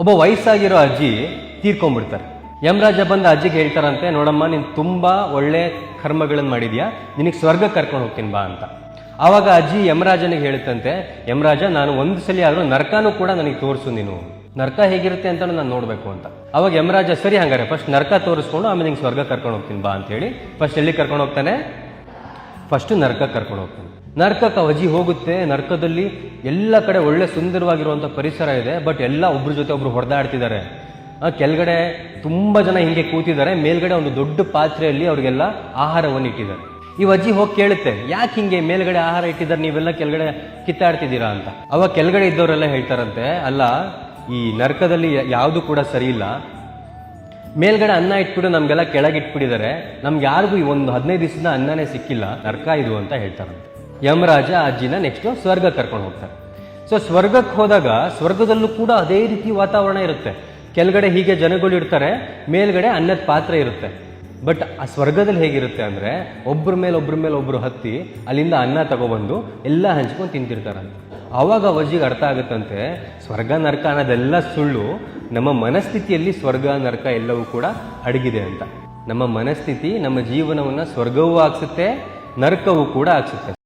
ಒಬ್ಬ ವಯಸ್ಸಾಗಿರೋ ಅಜ್ಜಿ ತೀರ್ಕೊಂಡ್ಬಿಡ್ತಾರೆ. ಯಮರಾಜ ಬಂದು ಅಜ್ಜಿಗೆ ಹೇಳ್ತಾರಂತೆ, ನೋಡಮ್ಮ ನೀನು ತುಂಬಾ ಒಳ್ಳೆ ಕರ್ಮಗಳನ್ನು ಮಾಡಿದ್ಯಾ, ನಿನಗೆ ಸ್ವರ್ಗಕ್ಕೆ ಕರ್ಕೊಂಡು ಹೋಗ್ತೀನಿ ಬಾ ಅಂತ. ಆವಾಗ ಅಜ್ಜಿ ಯಮರಾಜನಿಗೆ ಹೇಳುತ್ತಂತೆ, ಯಮರಾಜ ನಾನು ಒಂದು ಸಲ ಆದರೂ ನರಕನೂ ಕೂಡ ನನಗೆ ತೋರಿಸು, ನೀನು ನರಕ ಹೇಗಿರುತ್ತೆ ಅಂತ ನಾನು ನೋಡಬೇಕು ಅಂತ. ಅವಾಗ ಯಮರಾಜ ಸರಿ ಹಂಗಾರೆ ಫಸ್ಟ್ ನರಕ ತೋರಿಸ್ಕೊಂಡು ಆಮೇಲೆ ನಿಂಗೆ ಸ್ವರ್ಗ ಕರ್ಕೊಂಡು ಹೋಗ್ತೀನಿ ಬಾ ಅಂತ ಹೇಳಿ ಫಸ್ಟ್ ಎಲ್ಲಿ ಕರ್ಕೊಂಡು ಹೋಗ್ತಾನೆ, ಫಸ್ಟ್ ನರಕಕ್ಕೆ ಕರ್ಕೊಂಡು ಹೋಗ್ತಾನೆ. ನರಕಕ್ಕೆ ಅಜ್ಜಿ ಹೋಗುತ್ತೆ. ನರಕದಲ್ಲಿ ಎಲ್ಲ ಕಡೆ ಒಳ್ಳೆ ಸುಂದರವಾಗಿರುವಂಥ ಪರಿಸರ ಇದೆ, ಬಟ್ ಎಲ್ಲ ಒಬ್ರ ಜೊತೆ ಒಬ್ರು ಹೊಡೆದಾಡ್ತಿದ್ದಾರೆ. ಕೆಳಗಡೆ ತುಂಬ ಜನ ಹಿಂಗೆ ಕೂತಿದ್ದಾರೆ, ಮೇಲ್ಗಡೆ ಒಂದು ದೊಡ್ಡ ಪಾತ್ರೆಯಲ್ಲಿ ಅವ್ರಿಗೆಲ್ಲ ಆಹಾರವನ್ನು ಇಟ್ಟಿದ್ದಾರೆ. ಈ ಅಜ್ಜಿ ಹೋಗಿ ಕೇಳುತ್ತೆ, ಯಾಕೆ ಹಿಂಗೆ ಮೇಲ್ಗಡೆ ಆಹಾರ ಇಟ್ಟಿದ್ದಾರೆ, ನೀವೆಲ್ಲ ಕೆಳಗಡೆ ಕಿತ್ತಾಡ್ತಿದ್ದೀರಾ ಅಂತ. ಅವಾಗ ಕೆಳಗಡೆ ಇದ್ದವರೆಲ್ಲ ಹೇಳ್ತಾರಂತೆ, ಅಲ್ಲ ಈ ನರಕದಲ್ಲಿ ಯಾವುದು ಕೂಡ ಸರಿ ಇಲ್ಲ, ಮೇಲ್ಗಡೆ ಅನ್ನ ಇಟ್ಬಿಟ್ಟು ನಮ್ಗೆಲ್ಲ ಕೆಳಗಿಟ್ಬಿಟ್ಟಿದ್ದಾರೆ, ನಮ್ಗೆ ಯಾರಿಗೂ ಈ ಒಂದು 15 ದಿವಸದ ಅನ್ನನೇ ಸಿಕ್ಕಿಲ್ಲ, ನರಕ ಇದು ಅಂತ ಹೇಳ್ತಾರಂತೆ. ಯಮರಾಜ ಅಜ್ಜಿನ ನೆಕ್ಸ್ಟ್ ಸ್ವರ್ಗ ಕರ್ಕೊಂಡು ಹೋಗ್ತಾರೆ. ಸೊ ಸ್ವರ್ಗಕ್ಕೆ ಹೋದಾಗ ಸ್ವರ್ಗದಲ್ಲೂ ಕೂಡ ಅದೇ ರೀತಿ ವಾತಾವರಣ ಇರುತ್ತೆ. ಕೆಳಗಡೆ ಹೀಗೆ ಜನಗಳು ಇರ್ತಾರೆ, ಮೇಲ್ಗಡೆ ಅನ್ನದ ಪಾತ್ರೆ ಇರುತ್ತೆ. ಬಟ್ ಆ ಸ್ವರ್ಗದಲ್ಲಿ ಹೇಗಿರುತ್ತೆ ಅಂದರೆ ಒಬ್ಬರ ಮೇಲೆ ಒಬ್ಬರು ಹತ್ತಿ ಅಲ್ಲಿಂದ ಅನ್ನ ತಗೊಬಂದು ಎಲ್ಲ ಹಂಚ್ಕೊಂಡು ತಿಂತಿರ್ತಾರಂತೆ. ಆವಾಗ ಅಜ್ಜಿಗೆ ಅರ್ಥ ಆಗುತ್ತಂತೆ, ಸ್ವರ್ಗ ನರಕ ಅನ್ನೋದೆಲ್ಲ ಸುಳ್ಳು, ನಮ್ಮ ಮನಸ್ಥಿತಿಯಲ್ಲಿ ಸ್ವರ್ಗ ನರಕ ಎಲ್ಲವೂ ಕೂಡ ಅಡಗಿದೆ ಅಂತ. ನಮ್ಮ ಮನಸ್ಥಿತಿ ನಮ್ಮ ಜೀವನವನ್ನು ಸ್ವರ್ಗವೂ ಆಗಿಸುತ್ತೆ, ನರಕವೂ ಕೂಡ ಆಗಿಸುತ್ತೆ.